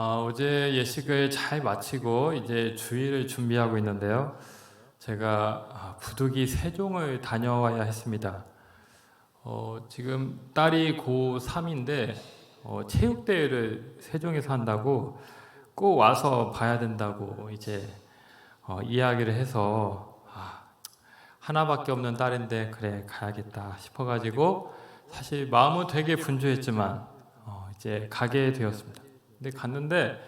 어제 예식을 잘 마치고 이제 주일을 준비하고 있는데요. 제가 부득이 세종을 다녀와야 했습니다. 지금 딸이 고3인데 체육대회를 세종에서 한다고 꼭 와서 봐야 된다고 이제 이야기를 해서 하나밖에 없는 딸인데 그래 가야겠다 싶어가지고 사실 마음은 되게 분주했지만 이제 가게 되었습니다. 근데 갔는데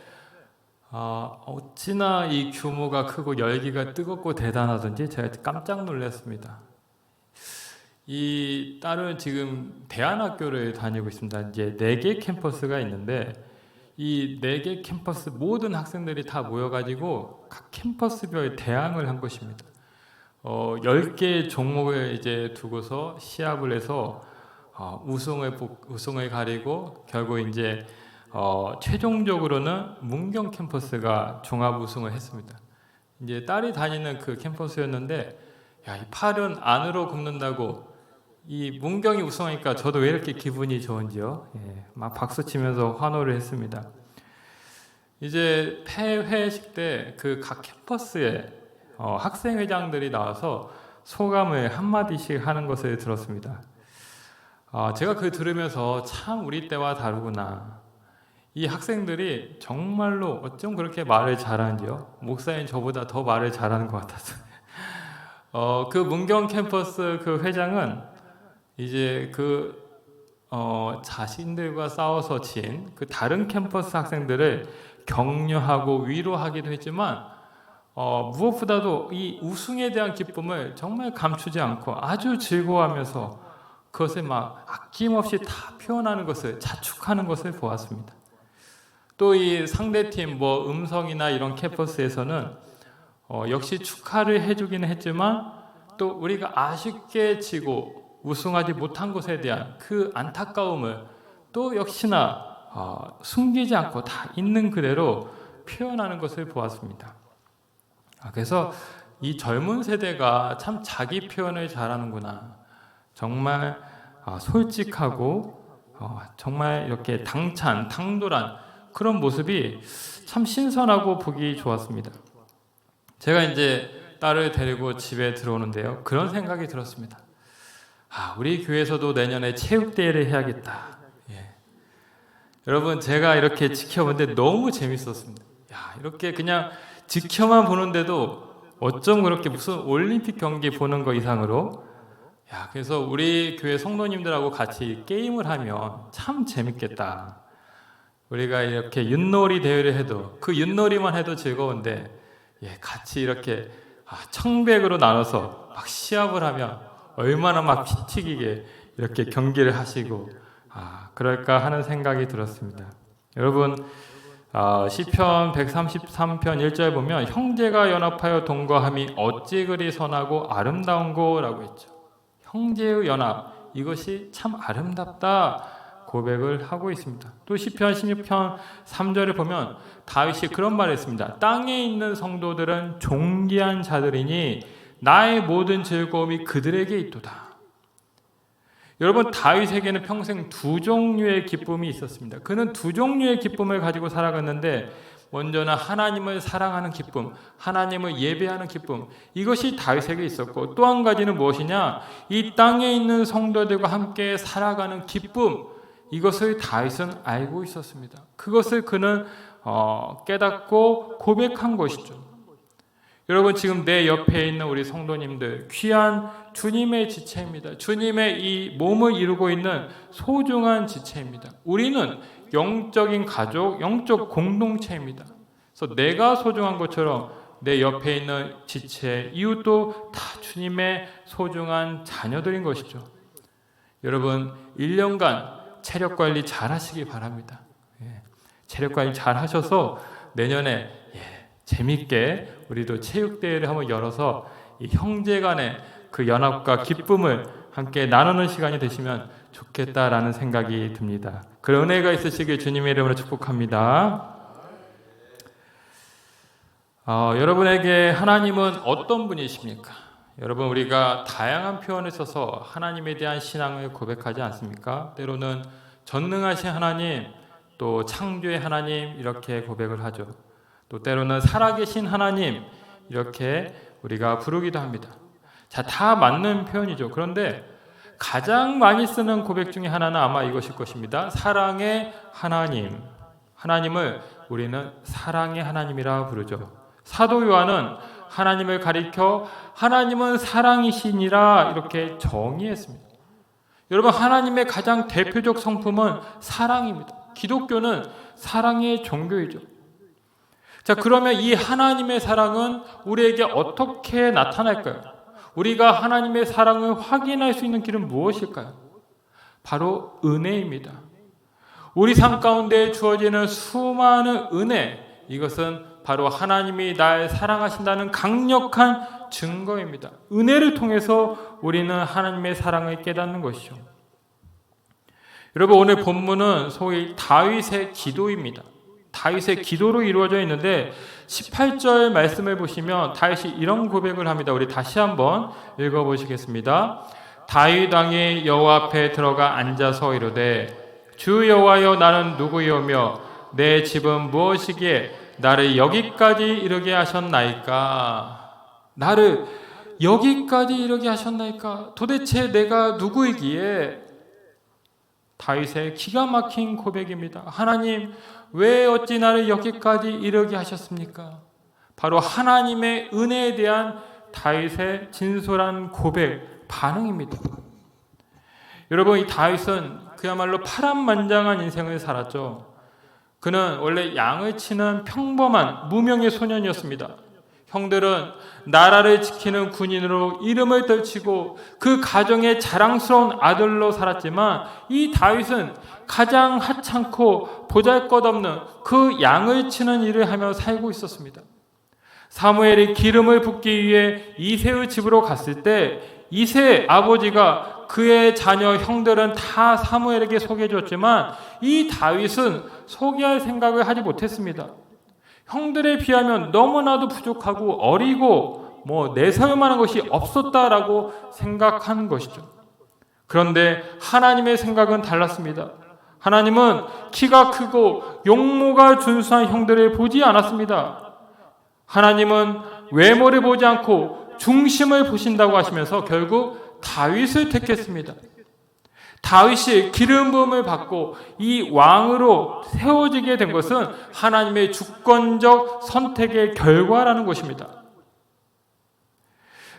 어찌나 이 규모가 크고 열기가 뜨겁고 대단하던지 제가 깜짝 놀랐습니다. 이 딸은 지금 대안학교를 다니고 있습니다. 이제 4개 캠퍼스가 있는데 이 4개 캠퍼스 모든 학생들이 다 모여가지고 각 캠퍼스별 대항을 한 것입니다. 10개 종목을 이제 두고서 시합을 해서 우승을 가리고 결국 이제 최종적으로는 문경 캠퍼스가 종합 우승을 했습니다. 이제 딸이 다니는 그 캠퍼스였는데, 야, 이 팔은 안으로 굽는다고 이 문경이 우승하니까 저도 왜 이렇게 기분이 좋은지요? 예, 막 박수 치면서 환호를 했습니다. 이제 폐회식 때 그 각 캠퍼스에 학생회장들이 나와서 소감을 한마디씩 하는 것을 들었습니다. 제가 그 들으면서 참 우리 때와 다르구나. 이 학생들이 정말로 어쩜 그렇게 말을 잘하는지요? 목사님 저보다 더 말을 잘하는 것 같아서. 그 문경 캠퍼스 그 회장은 이제 자신들과 싸워서 진 그 다른 캠퍼스 학생들을 격려하고 위로하기도 했지만 무엇보다도 이 우승에 대한 기쁨을 정말 감추지 않고 아주 즐거워하면서 그것을 막 아낌없이 다 표현하는 것을 자축하는 것을 보았습니다. 또 이 상대팀 음성이나 이런 캠퍼스에서는 역시 축하를 해주기는 했지만 또 우리가 아쉽게 지고 우승하지 못한 것에 대한 그 안타까움을 또 역시나 숨기지 않고 다 있는 그대로 표현하는 것을 보았습니다. 그래서 이 젊은 세대가 참 자기 표현을 잘하는구나. 정말 솔직하고 정말 이렇게 당돌한 그런 모습이 참 신선하고 보기 좋았습니다. 제가 이제 딸을 데리고 집에 들어오는데요. 그런 생각이 들었습니다. 우리 교회에서도 내년에 체육대회를 해야겠다. 예. 여러분 제가 이렇게 지켜보는데 너무 재밌었습니다. 이렇게 그냥 지켜만 보는데도 어쩜 그렇게 무슨 올림픽 경기 보는 거 이상으로 그래서 우리 교회 성도님들하고 같이 게임을 하면 참 재밌겠다. 우리가 이렇게 윷놀이 대회를 해도 그 윷놀이만 해도 즐거운데 같이 이렇게 청백으로 나눠서 막 시합을 하면 얼마나 막 피 튀기게 이렇게 경기를 하시고 그럴까 하는 생각이 들었습니다. 여러분 시편 133편 1절 보면 형제가 연합하여 동거함이 어찌 그리 선하고 아름다운고 라고 했죠. 형제의 연합 이것이 참 아름답다 고백을 하고 있습니다. 또 시편 16편 3절을 보면 다윗이 그런 말을 했습니다. 땅에 있는 성도들은 존귀한 자들이니 나의 모든 즐거움이 그들에게 있도다. 여러분 다윗에게는 평생 두 종류의 기쁨이 있었습니다. 그는 두 종류의 기쁨을 가지고 살아갔는데 먼저는 하나님을 사랑하는 기쁨, 하나님을 예배하는 기쁨 이것이 다윗에게 있었고 또 한 가지는 무엇이냐? 이 땅에 있는 성도들과 함께 살아가는 기쁨 이것을 다윗은 알고 있었습니다. 그것을 그는 깨닫고 고백한 것이죠. 여러분 지금 내 옆에 있는 우리 성도님들 귀한 주님의 지체입니다. 주님의 이 몸을 이루고 있는 소중한 지체입니다. 우리는 영적인 가족, 영적 공동체입니다. 그래서 내가 소중한 것처럼 내 옆에 있는 지체, 이웃도 다 주님의 소중한 자녀들인 것이죠. 여러분 1년간 체력 관리 잘 하시기 바랍니다. 체력 관리 잘 하셔서 내년에 재밌게 우리도 체육대회를 한번 열어서 이 형제 간의 그 연합과 기쁨을 함께 나누는 시간이 되시면 좋겠다라는 생각이 듭니다. 그런 은혜가 있으시길 주님의 이름으로 축복합니다. 여러분에게 하나님은 어떤 분이십니까? 여러분 우리가 다양한 표현을 써서 하나님에 대한 신앙을 고백하지 않습니까? 때로는 전능하신 하나님, 또 창조의 하나님 이렇게 고백을 하죠. 또 때로는 살아계신 하나님 이렇게 우리가 부르기도 합니다. 자, 다 맞는 표현이죠. 그런데 가장 많이 쓰는 고백 중에 하나는 아마 이것일 것입니다. 사랑의 하나님. 하나님을 우리는 사랑의 하나님이라 부르죠. 사도 요한은 하나님을 가리켜 하나님은 사랑이시니라 이렇게 정의했습니다. 여러분, 하나님의 가장 대표적 성품은 사랑입니다. 기독교는 사랑의 종교이죠. 자, 그러면 이 하나님의 사랑은 우리에게 어떻게 나타날까요? 우리가 하나님의 사랑을 확인할 수 있는 길은 무엇일까요? 바로 은혜입니다. 우리 삶 가운데 주어지는 수많은 은혜, 이것은 바로 하나님이 날 사랑하신다는 강력한 증거입니다. 은혜를 통해서 우리는 하나님의 사랑을 깨닫는 것이죠. 여러분, 오늘 본문은 소위 다윗의 기도입니다. 다윗의 기도로 이루어져 있는데 18절 말씀을 보시면 다윗이 이런 고백을 합니다. 우리 다시 한번 읽어보시겠습니다. 다윗 왕이 여호와 앞에 들어가 앉아서 이르되 주 여호와여 나는 누구이오며 내 집은 무엇이기에 나를 여기까지 이르게 하셨나이까? 나를 여기까지 이르게 하셨나이까? 도대체 내가 누구이기에? 다윗의 기가 막힌 고백입니다. 하나님, 왜 어찌 나를 여기까지 이르게 하셨습니까? 바로 하나님의 은혜에 대한 다윗의 진솔한 고백, 반응입니다. 여러분, 이 다윗은 그야말로 파란만장한 인생을 살았죠. 그는 원래 양을 치는 평범한 무명의 소년이었습니다. 형들은 나라를 지키는 군인으로 이름을 떨치고 그 가정의 자랑스러운 아들로 살았지만 이 다윗은 가장 하찮고 보잘것없는 그 양을 치는 일을 하며 살고 있었습니다. 사무엘이 기름을 붓기 위해 이새의 집으로 갔을 때 이새의 아버지가 그의 자녀 형들은 다 사무엘에게 소개해줬지만 이 다윗은 소개할 생각을 하지 못했습니다. 형들에 비하면 너무나도 부족하고 어리고 내세울 만한 것이 없었다라고 생각한 것이죠. 그런데 하나님의 생각은 달랐습니다. 하나님은 키가 크고 용모가 준수한 형들을 보지 않았습니다. 하나님은 외모를 보지 않고 중심을 보신다고 하시면서 결국 다윗을 택했습니다. 다윗이 기름 부음을 받고 이 왕으로 세워지게 된 것은 하나님의 주권적 선택의 결과라는 것입니다.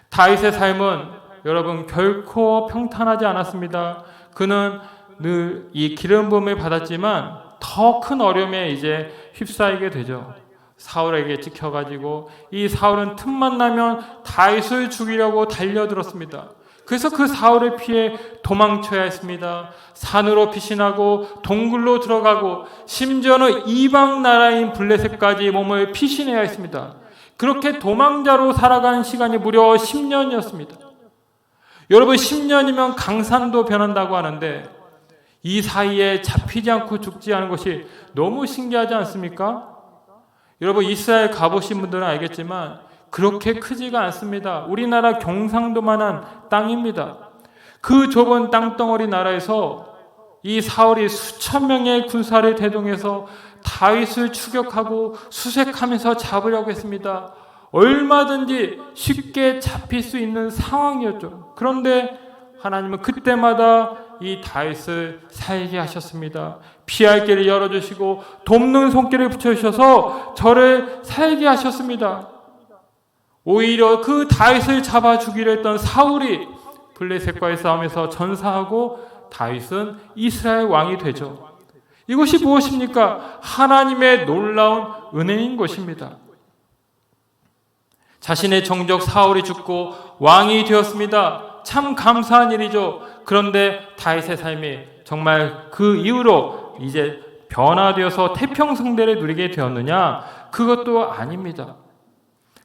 다윗의 삶은 여러분 결코 평탄하지 않았습니다. 그는 늘 이 기름 부음을 받았지만 더 큰 어려움에 이제 휩싸이게 되죠. 사울에게 찍혀가지고 이 사울은 틈만 나면 다윗을 죽이려고 달려들었습니다. 그래서 그 사울을 피해 도망쳐야 했습니다. 산으로 피신하고 동굴로 들어가고 심지어는 이방 나라인 블레셋까지 몸을 피신해야 했습니다. 그렇게 도망자로 살아간 시간이 무려 10년이었습니다. 여러분, 10년이면 강산도 변한다고 하는데 이 사이에 잡히지 않고 죽지 않은 것이 너무 신기하지 않습니까? 여러분, 이스라엘 가보신 분들은 알겠지만 그렇게 크지가 않습니다. 우리나라 경상도만한 땅입니다. 그 좁은 땅덩어리 나라에서 이 사울이 수천 명의 군사를 대동해서 다윗을 추격하고 수색하면서 잡으려고 했습니다. 얼마든지 쉽게 잡힐 수 있는 상황이었죠. 그런데 하나님은 그때마다 이 다윗을 살게 하셨습니다. 피할 길을 열어주시고 돕는 손길을 붙여주셔서 저를 살게 하셨습니다. 오히려 그 다윗을 잡아 죽이려 했던 사울이 블레셋과의 싸움에서 전사하고 다윗은 이스라엘 왕이 되죠. 이것이 무엇입니까? 하나님의 놀라운 은혜인 것입니다. 자신의 정적 사울이 죽고 왕이 되었습니다. 참 감사한 일이죠. 그런데 다윗의 삶이 정말 그 이후로 이제 변화되어서 태평성대를 누리게 되었느냐? 그것도 아닙니다.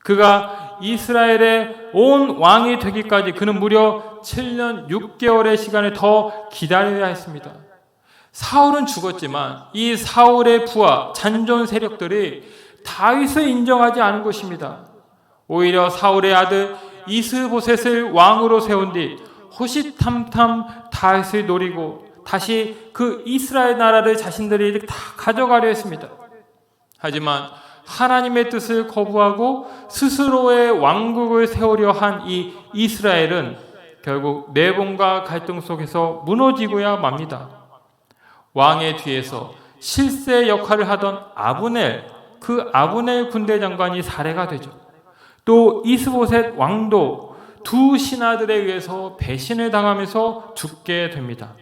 그가 이스라엘의 온 왕이 되기까지 그는 무려 7년 6개월의 시간을 더 기다려야 했습니다. 사울은 죽었지만 이 사울의 부하 잔존 세력들이 다윗을 인정하지 않은 것입니다. 오히려 사울의 아들 이스보셋을 왕으로 세운 뒤 호시탐탐 다윗을 노리고 다시 그 이스라엘 나라를 자신들이 다 가져가려 했습니다. 하지만 하나님의 뜻을 거부하고 스스로의 왕국을 세우려 한 이 이스라엘은 결국 내분과 갈등 속에서 무너지고야 맙니다. 왕의 뒤에서 실세 역할을 하던 아브넬, 그 아브넬 군대 장관이 살해가 되죠. 또 이스보셋 왕도 두 신하들에 의해서 배신을 당하면서 죽게 됩니다.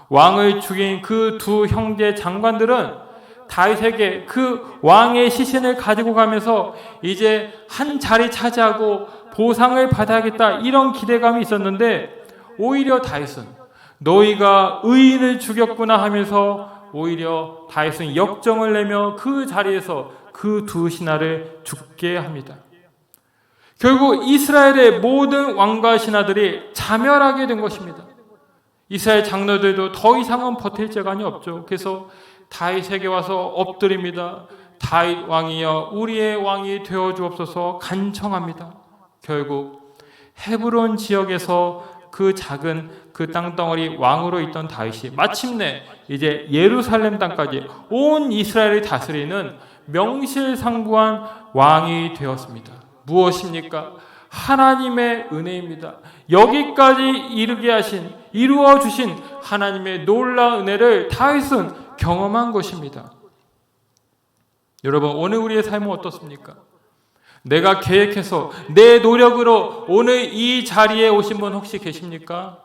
왕을 죽인 그 두 형제 장관들은 다윗에게 그 왕의 시신을 가지고 가면서 이제 한 자리 차지하고 보상을 받아야겠다, 이런 기대감이 있었는데, 오히려 다윗은 너희가 의인을 죽였구나 하면서 오히려 다윗은 역정을 내며 그 자리에서 그 두 신하를 죽게 합니다. 결국 이스라엘의 모든 왕과 신하들이 자멸하게 된 것입니다. 이스라엘 장로들도 더 이상은 버틸 재간이 없죠. 그래서 다윗에게 와서 엎드립니다. 다윗 왕이여 우리의 왕이 되어 주옵소서 간청합니다. 결국 헤브론 지역에서 그 작은 그 땅덩어리 왕으로 있던 다윗이 마침내 이제 예루살렘 땅까지 온 이스라엘을 다스리는 명실상부한 왕이 되었습니다. 무엇입니까? 하나님의 은혜입니다. 여기까지 이르게 하신, 이루어 주신 하나님의 놀라운 은혜를 다윗은 경험한 것입니다. 여러분, 오늘 우리의 삶은 어떻습니까? 내가 계획해서 내 노력으로 오늘 이 자리에 오신 분 혹시 계십니까?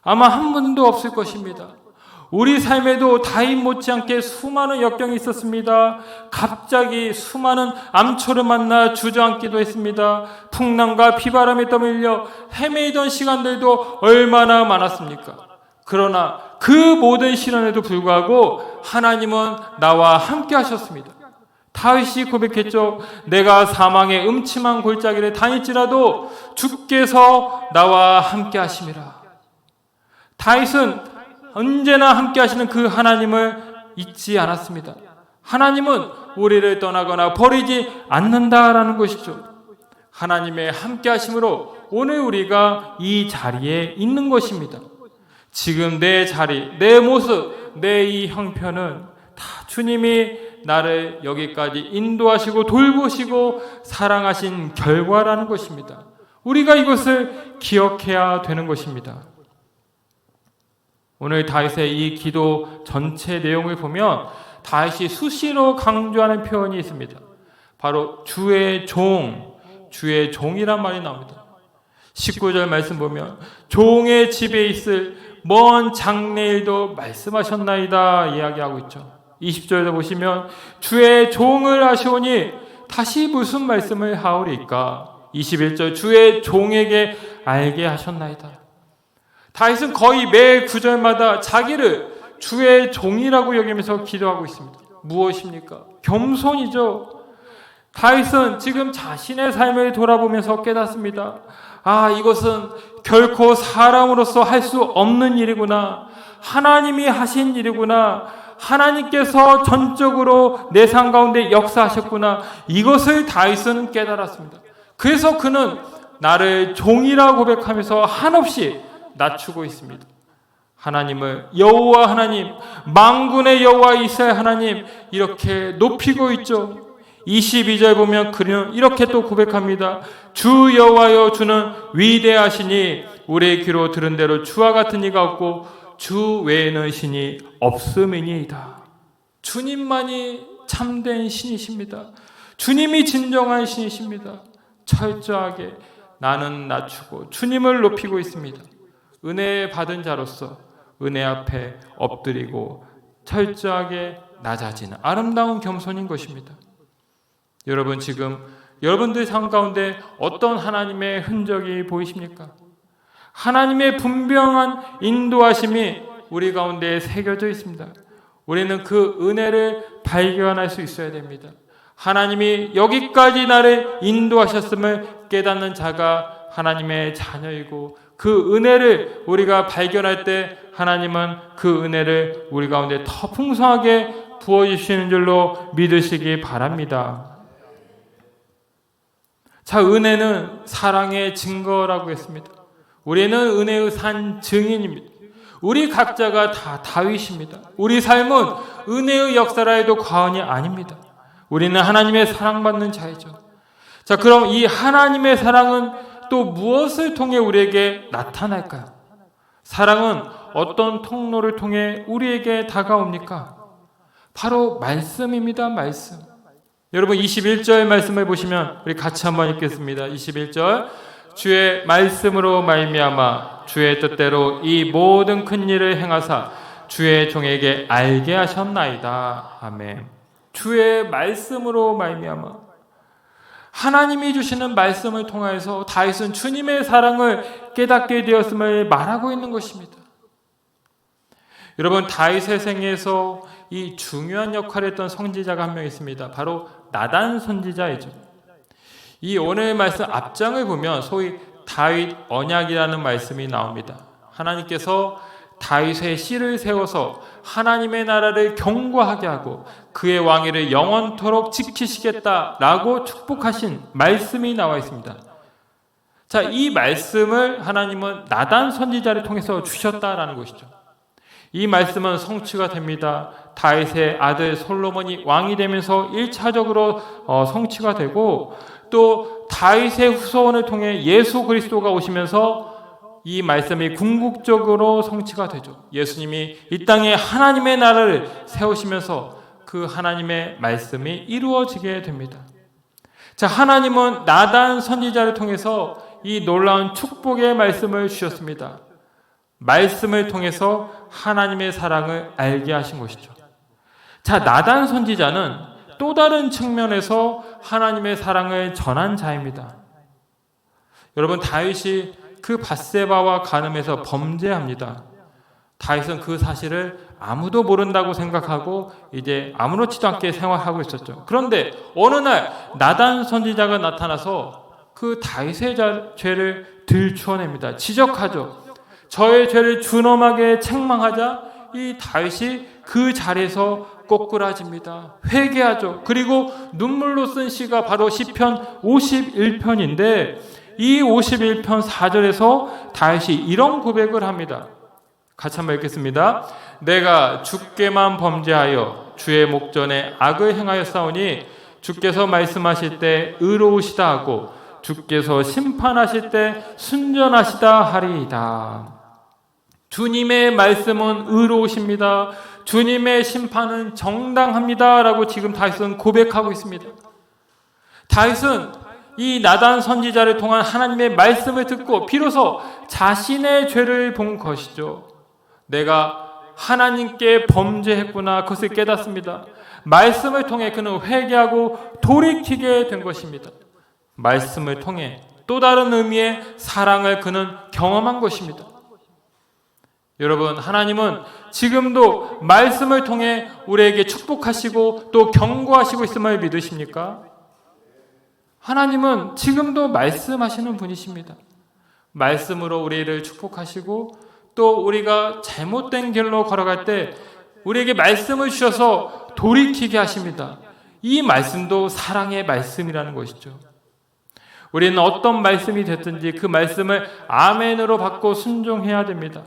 아마 한 분도 없을 것입니다. 우리 삶에도 다윗 못지않게 수많은 역경이 있었습니다. 갑자기 수많은 암초를 만나 주저앉기도 했습니다. 풍랑과 비바람에 떠밀려 헤매이던 시간들도 얼마나 많았습니까? 그러나 그 모든 시련에도 불구하고 하나님은 나와 함께 하셨습니다. 다윗이 고백했죠. 내가 사망의 음침한 골짜기를 다닐지라도 주께서 나와 함께 하심이라. 다윗은 언제나 함께 하시는 그 하나님을 잊지 않았습니다. 하나님은 우리를 떠나거나 버리지 않는다라는 것이죠. 하나님의 함께 하심으로 오늘 우리가 이 자리에 있는 것입니다. 지금 내 자리, 내 모습, 내 이 형편은 다 주님이 나를 여기까지 인도하시고 돌보시고 사랑하신 결과라는 것입니다. 우리가 이것을 기억해야 되는 것입니다. 오늘 다윗의 이 기도 전체 내용을 보면 다윗이 수시로 강조하는 표현이 있습니다. 바로 주의 종, 주의 종이란 말이 나옵니다. 19절 말씀 보면 종의 집에 있을 먼 장래일도 말씀하셨나이다 이야기하고 있죠. 20절에 보시면 주의 종을 아시오니 다시 무슨 말씀을 하오리까? 21절 주의 종에게 알게 하셨나이다. 다윗은 거의 매 구절마다 자기를 주의 종이라고 여기면서 기도하고 있습니다. 무엇입니까? 겸손이죠. 다윗은 지금 자신의 삶을 돌아보면서 깨닫습니다. 아, 이것은 결코 사람으로서 할 수 없는 일이구나. 하나님이 하신 일이구나. 하나님께서 전적으로 내 삶 가운데 역사하셨구나. 이것을 다윗은 깨달았습니다. 그래서 그는 나를 종이라고 고백하면서 한없이 낮추고 있습니다. 하나님을 여호와 하나님, 만군의 여호와 이스라엘 하나님 이렇게 높이고 있죠. 22절 보면 그는 이렇게 또 고백합니다. 주 여호와여 주는 위대하시니 우리의 귀로 들은 대로 주와 같은 이가 없고 주 외에는 신이 없음이니이다. 주님만이 참된 신이십니다. 주님이 진정한 신이십니다. 철저하게 나는 낮추고 주님을 높이고 있습니다. 은혜 받은 자로서 은혜 앞에 엎드리고 철저하게 낮아지는 아름다운 겸손인 것입니다. 여러분, 지금 여러분들 삶 가운데 어떤 하나님의 흔적이 보이십니까? 하나님의 분명한 인도하심이 우리 가운데 새겨져 있습니다. 우리는 그 은혜를 발견할 수 있어야 됩니다. 하나님이 여기까지 나를 인도하셨음을 깨닫는 자가 하나님의 자녀이고 그 은혜를 우리가 발견할 때 하나님은 그 은혜를 우리 가운데 더 풍성하게 부어주시는 줄로 믿으시기 바랍니다. 자, 은혜는 사랑의 증거라고 했습니다. 우리는 은혜의 산 증인입니다. 우리 각자가 다 다윗입니다. 우리 삶은 은혜의 역사라 해도 과언이 아닙니다. 우리는 하나님의 사랑받는 자이죠. 자, 그럼 이 하나님의 사랑은 또 무엇을 통해 우리에게 나타날까요? 사랑은 어떤 통로를 통해 우리에게 다가옵니까? 바로 말씀입니다. 말씀. 여러분 21절 말씀을 보시면 우리 같이 한번 읽겠습니다. 21절 주의 말씀으로 말미암아 주의 뜻대로 이 모든 큰 일을 행하사 주의 종에게 알게 하셨나이다. 아멘. 주의 말씀으로 말미암아 하나님이 주시는 말씀을 통하여서 다윗은 주님의 사랑을 깨닫게 되었음을 말하고 있는 것입니다. 여러분 다윗의 생애에서 이 중요한 역할을 했던 선지자가 한 명 있습니다. 바로 나단 선지자이죠. 이 오늘 말씀 앞장을 보면 소위 다윗 언약이라는 말씀이 나옵니다. 하나님께서 다윗의 씨를 세워서 하나님의 나라를 견고하게 하고 그의 왕위를 영원토록 지키시겠다라고 축복하신 말씀이 나와 있습니다. 자, 이 말씀을 하나님은 나단 선지자를 통해서 주셨다라는 것이죠. 이 말씀은 성취가 됩니다. 다윗의 아들 솔로몬이 왕이 되면서 1차적으로 성취가 되고 또 다윗의 후손을 통해 예수 그리스도가 오시면서 이 말씀이 궁극적으로 성취가 되죠. 예수님이 이 땅에 하나님의 나라를 세우시면서 그 하나님의 말씀이 이루어지게 됩니다. 자, 하나님은 나단 선지자를 통해서 이 놀라운 축복의 말씀을 주셨습니다. 말씀을 통해서 하나님의 사랑을 알게 하신 것이죠. 자, 나단 선지자는 또 다른 측면에서 하나님의 사랑을 전한 자입니다. 여러분 다윗이 그 밧세바와 간음해서 범죄합니다. 다윗은 그 사실을 아무도 모른다고 생각하고 이제 아무렇지도 않게 생활하고 있었죠. 그런데 어느 날 나단 선지자가 나타나서 그 다윗의 죄를 들추어냅니다. 지적하죠. 저의 죄를 준엄하게 책망하자 이 다윗이 그 자리에서 꼬꾸라집니다. 회개하죠. 그리고 눈물로 쓴 시가 바로 시편 51편인데 이 51편 4절에서 다윗이 이런 고백을 합니다. 같이 한번 읽겠습니다. 내가 주께만 범죄하여 주의 목전에 악을 행하였사오니 주께서 말씀하실 때 의로우시다 하고 주께서 심판하실 때 순전하시다 하리이다. 주님의 말씀은 의로우십니다. 주님의 심판은 정당합니다. 라고 지금 다윗은 고백하고 있습니다. 다윗은 이 나단 선지자를 통한 하나님의 말씀을 듣고 비로소 자신의 죄를 본 것이죠. 내가 하나님께 범죄했구나 그것을 깨닫습니다. 말씀을 통해 그는 회개하고 돌이키게 된 것입니다. 말씀을 통해 또 다른 의미의 사랑을 그는 경험한 것입니다. 여러분 하나님은 지금도 말씀을 통해 우리에게 축복하시고 또 경고하시고 있음을 믿으십니까? 하나님은 지금도 말씀하시는 분이십니다. 말씀으로 우리를 축복하시고 또 우리가 잘못된 길로 걸어갈 때 우리에게 말씀을 주셔서 돌이키게 하십니다. 이 말씀도 사랑의 말씀이라는 것이죠. 우리는 어떤 말씀이 됐든지 그 말씀을 아멘으로 받고 순종해야 됩니다.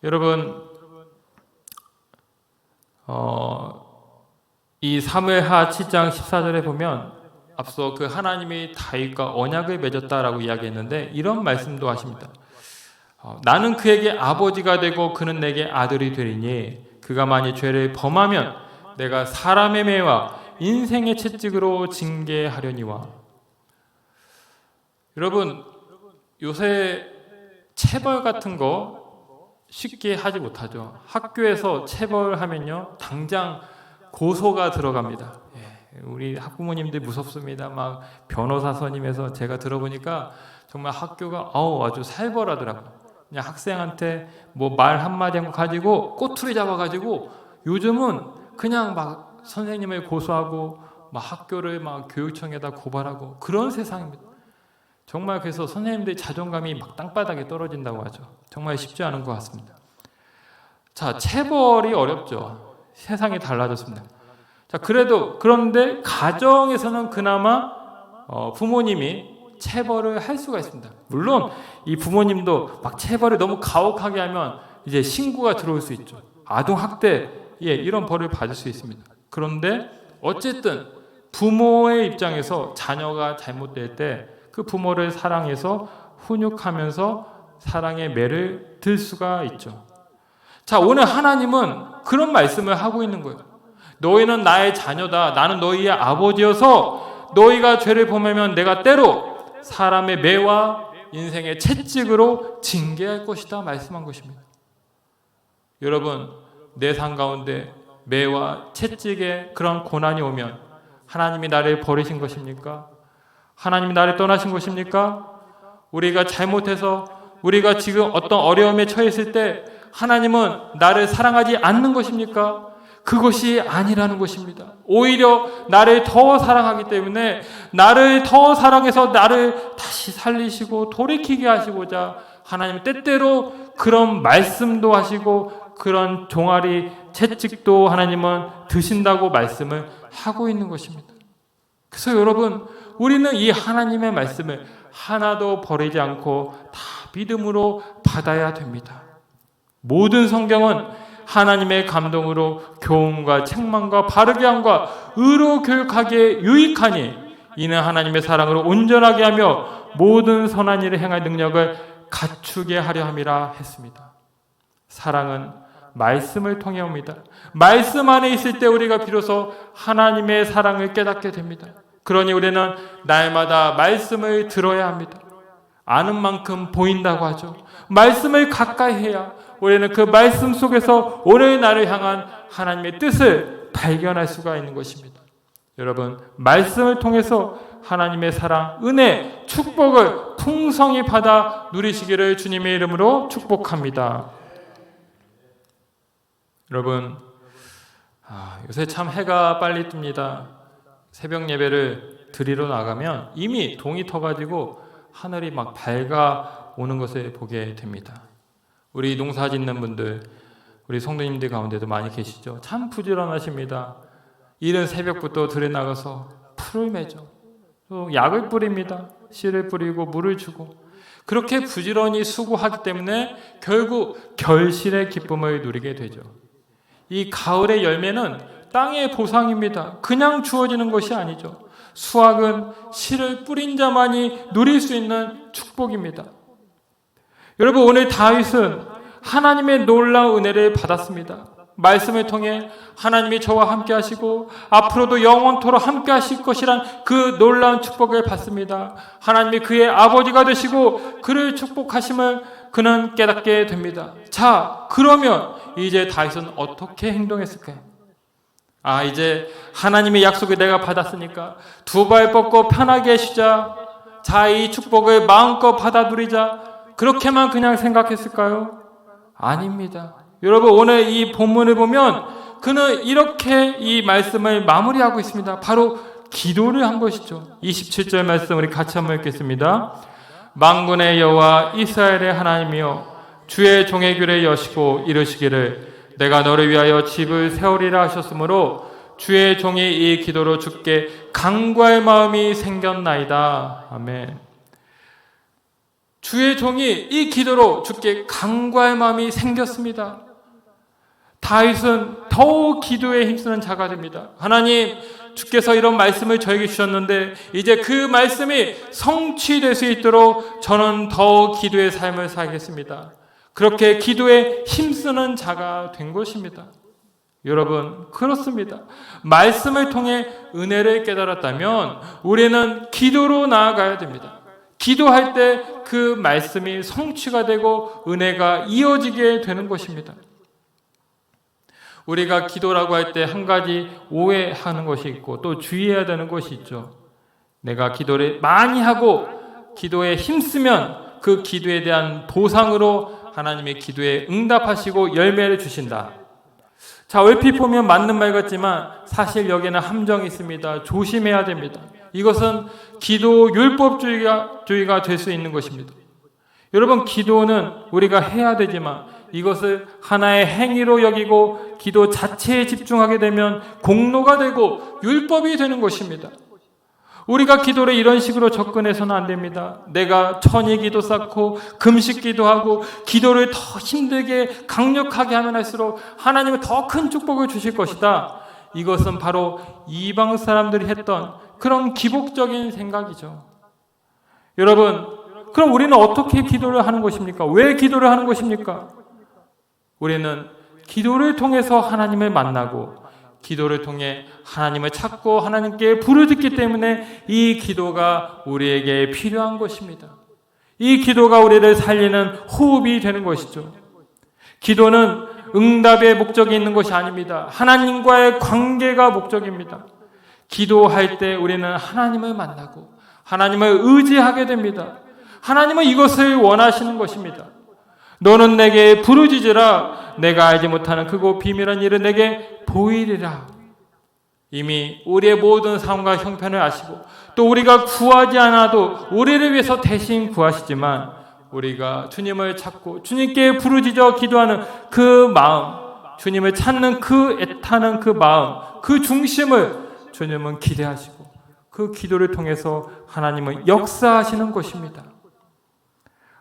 여러분 이 사무엘하 7장 14절에 보면 앞서 그 하나님이 다윗과 언약을 맺었다라고 이야기했는데 이런 말씀도 하십니다. 나는 그에게 아버지가 되고 그는 내게 아들이 되리니 그가 만일 죄를 범하면 내가 사람의 매와 인생의 채찍으로 징계하려니와. 여러분 요새 체벌 같은 거 쉽게 하지 못하죠. 학교에서 체벌하면요 당장 고소가 들어갑니다. 우리 학부모님들 무섭습니다. 막 변호사 선임해서 제가 들어보니까 정말 학교가 아주 살벌하더라고요. 그냥 학생한테 뭐 말 한마디 가지고 꼬투리 잡아가지고 요즘은 그냥 막 선생님을 고소하고 막 학교를 막 교육청에다 고발하고 그런 세상입니다. 정말 그래서 선생님들의 자존감이 막 땅바닥에 떨어진다고 하죠. 정말 쉽지 않은 것 같습니다. 자, 체벌이 어렵죠. 세상이 달라졌습니다. 자, 그런데 가정에서는 그나마 부모님이 체벌을 할 수가 있습니다. 물론 이 부모님도 막 체벌을 너무 가혹하게 하면 이제 신고가 들어올 수 있죠. 아동 학대, 이런 벌을 받을 수 있습니다. 그런데 어쨌든 부모의 입장에서 자녀가 잘못될 때 그 부모를 사랑해서 훈육하면서 사랑의 매를 들 수가 있죠. 자, 오늘 하나님은 그런 말씀을 하고 있는 거예요. 너희는 나의 자녀다. 나는 너희의 아버지여서 너희가 죄를 범하면 내가 때로 사람의 매와 인생의 채찍으로 징계할 것이다 말씀한 것입니다. 여러분, 내 삶 가운데 매와 채찍의 그런 고난이 오면 하나님이 나를 버리신 것입니까? 하나님이 나를 떠나신 것입니까? 우리가 잘못해서 우리가 지금 어떤 어려움에 처했을 때 하나님은 나를 사랑하지 않는 것입니까? 그것이 아니라는 것입니다. 오히려 나를 더 사랑하기 때문에 나를 더 사랑해서 나를 다시 살리시고 돌이키게 하시고자 하나님 때때로 그런 말씀도 하시고 그런 종아리 채찍도 하나님은 드신다고 말씀을 하고 있는 것입니다. 그래서 여러분, 우리는 이 하나님의 말씀을 하나도 버리지 않고 다 믿음으로 받아야 됩니다. 모든 성경은 하나님의 감동으로 교훈과 책망과 바르게 함과 의로 교육하기에 유익하니 이는 하나님의 사랑으로 온전하게 하며 모든 선한 일을 행할 능력을 갖추게 하려 함이라 했습니다. 사랑은 말씀을 통해 옵니다. 말씀 안에 있을 때 우리가 비로소 하나님의 사랑을 깨닫게 됩니다. 그러니 우리는 날마다 말씀을 들어야 합니다. 아는 만큼 보인다고 하죠. 말씀을 가까이 해야 우리는 그 말씀 속에서 오늘 나를 향한 하나님의 뜻을 발견할 수가 있는 것입니다. 여러분, 말씀을 통해서 하나님의 사랑, 은혜, 축복을 풍성히 받아 누리시기를 주님의 이름으로 축복합니다. 여러분, 요새 참 해가 빨리 뜹니다. 새벽 예배를 드리러 나가면 이미 동이 터가지고 하늘이 막 밝아오는 것을 보게 됩니다. 우리 농사 짓는 분들, 우리 성도님들 가운데도 많이 계시죠. 참 부지런하십니다. 이른 새벽부터 들에 나가서 풀을 매죠. 또 약을 뿌립니다. 씨를 뿌리고 물을 주고 그렇게 부지런히 수고하기 때문에 결국 결실의 기쁨을 누리게 되죠. 이 가을의 열매는 땅의 보상입니다. 그냥 주어지는 것이 아니죠. 수확은 씨를 뿌린 자만이 누릴 수 있는 축복입니다. 여러분, 오늘 다윗은 하나님의 놀라운 은혜를 받았습니다. 말씀을 통해 하나님이 저와 함께 하시고 앞으로도 영원토록 함께 하실 것이란 그 놀라운 축복을 받습니다. 하나님이 그의 아버지가 되시고 그를 축복하심을 그는 깨닫게 됩니다. 자, 그러면 이제 다윗은 어떻게 행동했을까요? 이제 하나님의 약속을 내가 받았으니까 두 발 뻗고 편하게 쉬자. 자, 이 축복을 마음껏 받아 누리자. 그렇게만 그냥 생각했을까요? 아닙니다. 여러분, 오늘 이 본문을 보면 그는 이렇게 이 말씀을 마무리하고 있습니다. 바로 기도를 한 것이죠. 27절 말씀 우리 같이 한번 읽겠습니다. 만군의 여호와 이스라엘의 하나님이여, 주의 종의 귀를 여시고 이르시기를 내가 너를 위하여 집을 세우리라 하셨으므로 주의 종이 이 기도로 주께 간구할 마음이 생겼나이다. 아멘. 주의 종이 이 기도로 주께 간구할 마음이 생겼습니다. 다윗은 더욱 기도에 힘쓰는 자가 됩니다. 하나님, 주께서 이런 말씀을 저에게 주셨는데 이제 그 말씀이 성취될 수 있도록 저는 더욱 기도의 삶을 살겠습니다. 그렇게 기도에 힘쓰는 자가 된 것입니다. 여러분, 그렇습니다. 말씀을 통해 은혜를 깨달았다면 우리는 기도로 나아가야 됩니다. 기도할 때 그 말씀이 성취가 되고 은혜가 이어지게 되는 것입니다. 우리가 기도라고 할 때 한 가지 오해하는 것이 있고 또 주의해야 되는 것이 있죠. 내가 기도를 많이 하고 기도에 힘쓰면 그 기도에 대한 보상으로 하나님의 기도에 응답하시고 열매를 주신다. 자, 얼핏 보면 맞는 말 같지만 사실 여기에는 함정이 있습니다. 조심해야 됩니다. 이것은 기도 율법주의가 될 수 있는 것입니다. 여러분, 기도는 우리가 해야 되지만 이것을 하나의 행위로 여기고 기도 자체에 집중하게 되면 공로가 되고 율법이 되는 것입니다. 우리가 기도를 이런 식으로 접근해서는 안 됩니다. 내가 천의기도 쌓고 금식기도 하고 기도를 더 힘들게 강력하게 하면 할수록 하나님은 더 큰 축복을 주실 것이다. 이것은 바로 이방 사람들이 했던 그런 기복적인 생각이죠. 여러분, 그럼 우리는 어떻게 기도를 하는 것입니까? 왜 기도를 하는 것입니까? 우리는 기도를 통해서 하나님을 만나고 기도를 통해 하나님을 찾고 하나님께 부르짖기 때문에 이 기도가 우리에게 필요한 것입니다. 이 기도가 우리를 살리는 호흡이 되는 것이죠. 기도는 응답의 목적이 있는 것이 아닙니다. 하나님과의 관계가 목적입니다. 기도할 때 우리는 하나님을 만나고 하나님을 의지하게 됩니다. 하나님은 이것을 원하시는 것입니다. 너는 내게 부르짖으라. 내가 알지 못하는 크고 비밀한 일을 내게 보이리라. 이미 우리의 모든 삶과 형편을 아시고 또 우리가 구하지 않아도 우리를 위해서 대신 구하시지만 우리가 주님을 찾고 주님께 부르짖어 기도하는 그 마음, 주님을 찾는 그 애타는 그 마음, 그 중심을 주님은 기대하시고 그 기도를 통해서 하나님은 역사하시는 것입니다.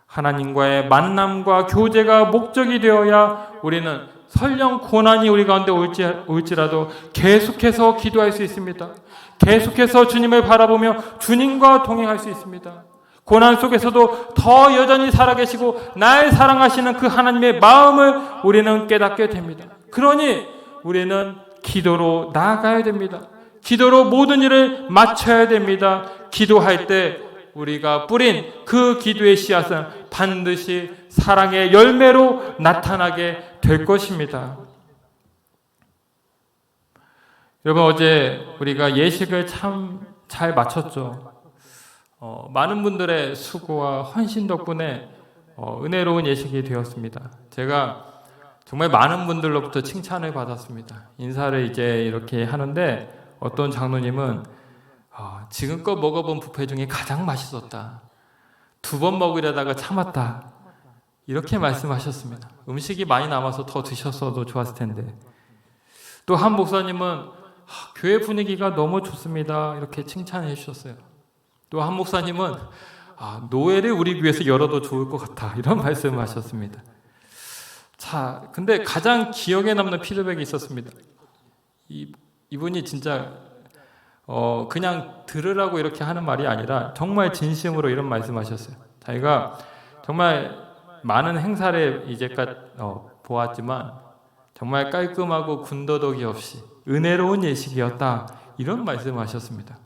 하나님과의 만남과 교제가 목적이 되어야 우리는 설령 고난이 우리 가운데 올지라도 계속해서 기도할 수 있습니다. 계속해서 주님을 바라보며 주님과 동행할 수 있습니다. 고난 속에서도 더 여전히 살아계시고 날 사랑하시는 그 하나님의 마음을 우리는 깨닫게 됩니다. 그러니 우리는 기도로 나아가야 됩니다. 기도로 모든 일을 마쳐야 됩니다. 기도할 때 우리가 뿌린 그 기도의 씨앗은 반드시 사랑의 열매로 나타나게 될 것입니다. 여러분, 어제 우리가 예식을 참 잘 마쳤죠. 많은 분들의 수고와 헌신 덕분에 은혜로운 예식이 되었습니다. 제가 정말 많은 분들로부터 칭찬을 받았습니다. 인사를 이제 이렇게 하는데 어떤 장로님은 지금껏 먹어본 뷔페 중에 가장 맛있었다. 2번 먹으려다가 참았다. 이렇게 말씀하셨습니다. 음식이 많이 남아서 더 드셨어도 좋았을 텐데. 또 한 목사님은 교회 분위기가 너무 좋습니다. 이렇게 칭찬해 주셨어요. 또 한 목사님은 노예를 우리 교회에서 열어도 좋을 것 같아. 이런 말씀을 하셨습니다. 자, 근데 가장 기억에 남는 피드백이 있었습니다. 이분이 진짜 그냥 들으라고 이렇게 하는 말이 아니라 정말 진심으로 이런 말씀하셨어요. 자기가 정말 많은 행사를 이제까지 보았지만 정말 깔끔하고 군더더기 없이 은혜로운 예식이었다. 이런 말씀하셨습니다.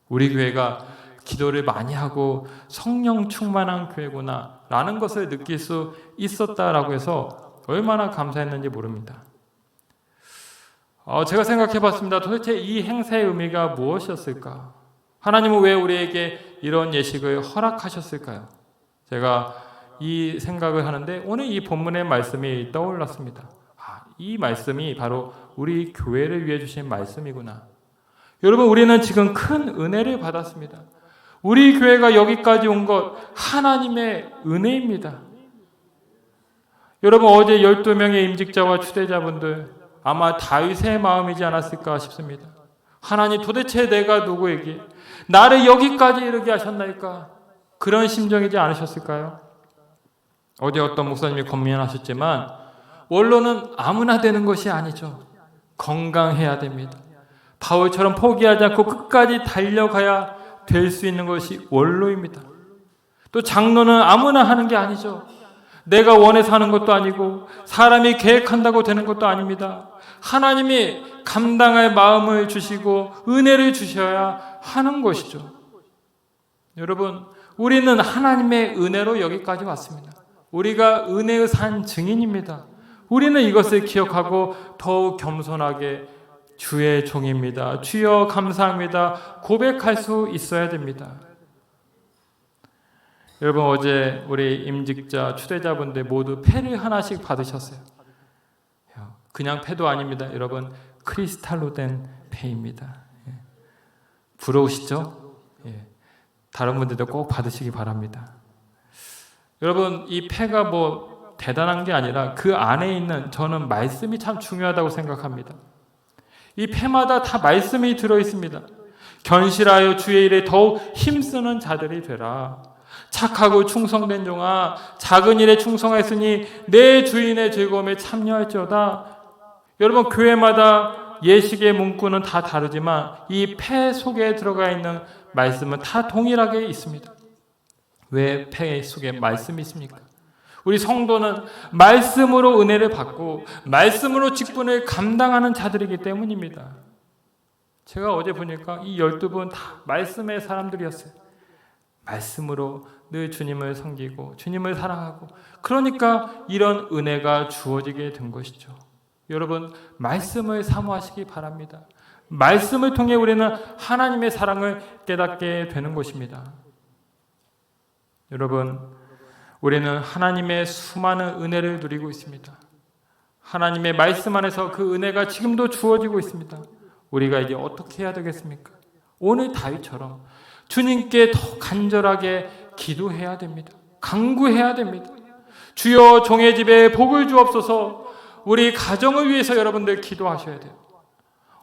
우리 교회가 기도를 많이 하고 성령 충만한 교회구나 라는 것을 느낄 수 있었다라고 해서 얼마나 감사했는지 모릅니다. 제가 생각해 봤습니다. 도대체 이 행사의 의미가 무엇이었을까? 하나님은 왜 우리에게 이런 예식을 허락하셨을까요? 제가 이 생각을 하는데 오늘 이 본문의 말씀이 떠올랐습니다. 이 말씀이 바로 우리 교회를 위해 주신 말씀이구나. 여러분, 우리는 지금 큰 은혜를 받았습니다. 우리 교회가 여기까지 온 것 하나님의 은혜입니다. 여러분, 어제 12명의 임직자와 추대자분들 아마 다윗의 마음이지 않았을까 싶습니다. 하나님, 도대체 내가 누구에게 나를 여기까지 이르게 하셨나이까? 그런 심정이지 않으셨을까요? 어제 어떤 목사님이 권면하셨지만 원로는 아무나 되는 것이 아니죠. 건강해야 됩니다. 바울처럼 포기하지 않고 끝까지 달려가야 될 수 있는 것이 원로입니다. 또 장로는 아무나 하는 게 아니죠. 내가 원해서 하는 것도 아니고 사람이 계획한다고 되는 것도 아닙니다. 하나님이 감당할 마음을 주시고 은혜를 주셔야 하는 것이죠. 여러분, 우리는 하나님의 은혜로 여기까지 왔습니다. 우리가 은혜의 산 증인입니다. 우리는 이것을 기억하고 더욱 겸손하게 주의 종입니다. 주여 감사합니다. 고백할 수 있어야 됩니다. 여러분, 어제 우리 임직자, 추대자분들 모두 패를 하나씩 받으셨어요. 그냥 패도 아닙니다. 여러분, 크리스탈로 된 패입니다. 부러우시죠? 다른 분들도 꼭 받으시기 바랍니다. 여러분, 이 패가 뭐 대단한 게 아니라 그 안에 있는, 저는 말씀이 참 중요하다고 생각합니다. 이 패마다 다 말씀이 들어있습니다. 견실하여 주의 일에 더욱 힘쓰는 자들이 되라. 착하고 충성된 종아, 작은 일에 충성하였으니 내 주인의 즐거움에 참여할지어다. 여러분, 교회마다 예식의 문구는 다 다르지만 이 패 속에 들어가 있는 말씀은 다 동일하게 있습니다. 왜 패 속에 말씀이 있습니까? 우리 성도는 말씀으로 은혜를 받고 말씀으로 직분을 감당하는 자들이기 때문입니다. 제가 어제 보니까 이 12분 다 말씀의 사람들이었어요. 말씀으로 늘 주님을 섬기고 주님을 사랑하고, 그러니까 이런 은혜가 주어지게 된 것이죠. 여러분, 말씀을 사모하시기 바랍니다. 말씀을 통해 우리는 하나님의 사랑을 깨닫게 되는 것입니다. 여러분, 우리는 하나님의 수많은 은혜를 누리고 있습니다. 하나님의 말씀 안에서 그 은혜가 지금도 주어지고 있습니다. 우리가 이제 어떻게 해야 되겠습니까? 오늘 다윗처럼 주님께 더 간절하게 기도해야 됩니다. 간구해야 됩니다. 주여 종의 집에 복을 주옵소서. 우리 가정을 위해서 여러분들 기도하셔야 돼요.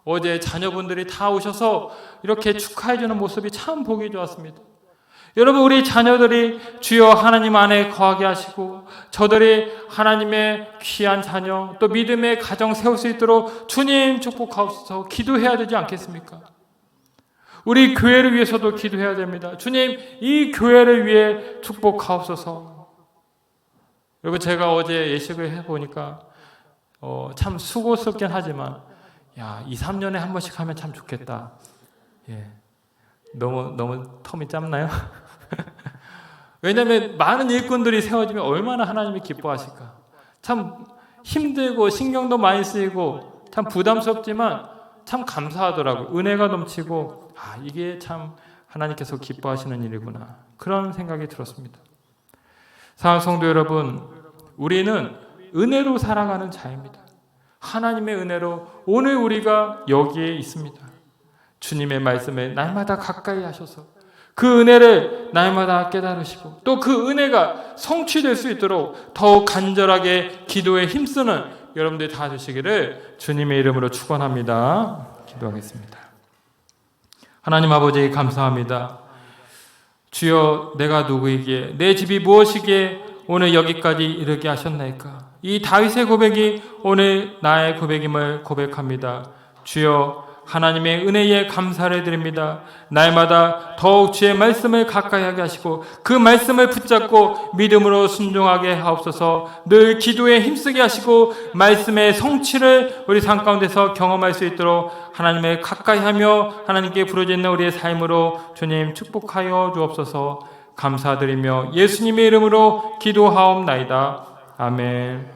어제 자녀분들이 다 오셔서 이렇게 축하해 주는 모습이 참 보기 좋았습니다. 여러분, 우리 자녀들이 주여 하나님 안에 거하게 하시고 저들이 하나님의 귀한 자녀 또 믿음의 가정 세울 수 있도록 주님 축복하옵소서 기도해야 되지 않겠습니까? 우리 교회를 위해서도 기도해야 됩니다. 주님, 이 교회를 위해 축복하옵소서. 여러분, 제가 어제 예식을 해보니까 참 수고스럽긴 하지만 2, 3년에 한 번씩 하면 참 좋겠다. 예. 너무 텀이 짧나요? 왜냐하면 많은 일꾼들이 세워지면 얼마나 하나님이 기뻐하실까. 참 힘들고 신경도 많이 쓰이고 참 부담스럽지만 참 감사하더라고요. 은혜가 넘치고 이게 참 하나님께서 기뻐하시는 일이구나, 그런 생각이 들었습니다. 사랑하는 성도 여러분, 우리는 은혜로 살아가는 자입니다. 하나님의 은혜로 오늘 우리가 여기에 있습니다. 주님의 말씀에 날마다 가까이 하셔서 그 은혜를 날마다 깨달으시고 또 그 은혜가 성취될 수 있도록 더욱 간절하게 기도에 힘쓰는 여러분들이 다 되시기를 주님의 이름으로 축원합니다. 기도하겠습니다. 하나님 아버지, 감사합니다. 주여, 내가 누구이기에 내 집이 무엇이기에 오늘 여기까지 이르게 하셨나이까. 이 다윗의 고백이 오늘 나의 고백임을 고백합니다. 주여, 하나님의 은혜에 감사를 드립니다. 날마다 더욱 주의 말씀을 가까이 하게 하시고 그 말씀을 붙잡고 믿음으로 순종하게 하옵소서. 늘 기도에 힘쓰게 하시고 말씀의 성취를 우리 삶 가운데서 경험할 수 있도록 하나님을 가까이 하며 하나님께 부르짖는 우리의 삶으로 주님 축복하여 주옵소서. 감사드리며 예수님의 이름으로 기도하옵나이다. 아멘.